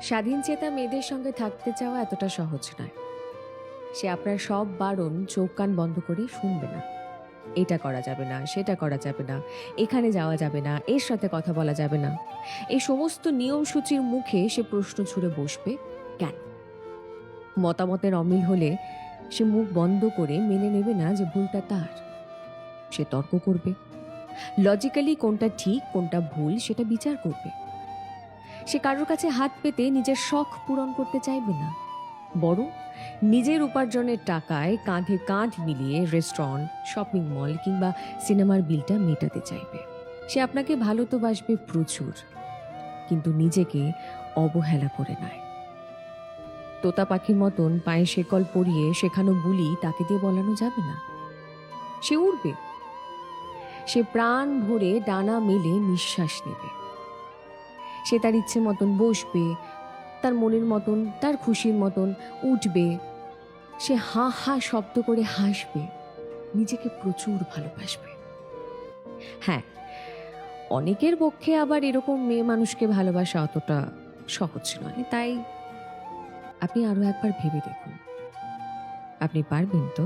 স্বাধীনচেতা মেয়েদের সঙ্গে থাকতে চাওয়া এতটা সহজ নয়। সে আপনার সব বারণ চোখ কান বন্ধ করে শুনবে না। এটা করা যাবে না, সেটা করা যাবে না, এখানে যাওয়া যাবে না, এর সাথে কথা বলা যাবে না। এই সমস্ত নিয়মসূচির মুখে সে প্রশ্ন ছুড়ে বসবে, কেন? মতামতের অমিল হলে সে মুখ বন্ধ করে মেনে নেবে না যে ভুলটা তার। সে তর্ক করবে, লজিক্যালি কোনটা ঠিক কোনটা ভুল সেটা বিচার করবে। সে কারোর কাছে হাত পেতে নিজের শখ পূরণ করতে চাইবে না, বরং নিজের উপার্জনের টাকায় কাঁধে কাঁধ মিলিয়ে রেস্টুরেন্ট, শপিং মল কিংবা সিনেমার বিলটা মেটাতে চাইবে। সে আপনাকে ভালো তো বাসবে প্রচুর, কিন্তু নিজেকে অবহেলা করে নয়। তোতা পাখির মতন পায়ে শেকল পরিয়ে শেখানো বুলি তাকে দিয়ে বলানো যাবে না। সে উড়বে, সে প্রাণ ভরে ডানা মেলে নিঃশ্বাস নেবে। সে তার ইচ্ছে মতন বসবে, তার মনের মতন, তার খুশির মতন উঠবে। সে হা হা শব্দ করে হাসবে, নিজেকে প্রচুর ভালোবাসবে। হ্যাঁ, অনেকের পক্ষে আবার এরকম মেয়ে মানুষকে ভালোবাসা অতটা সহজ নয়। তাই আপনি আরো একবার ভেবে দেখুন, আপনি পারবেন তো?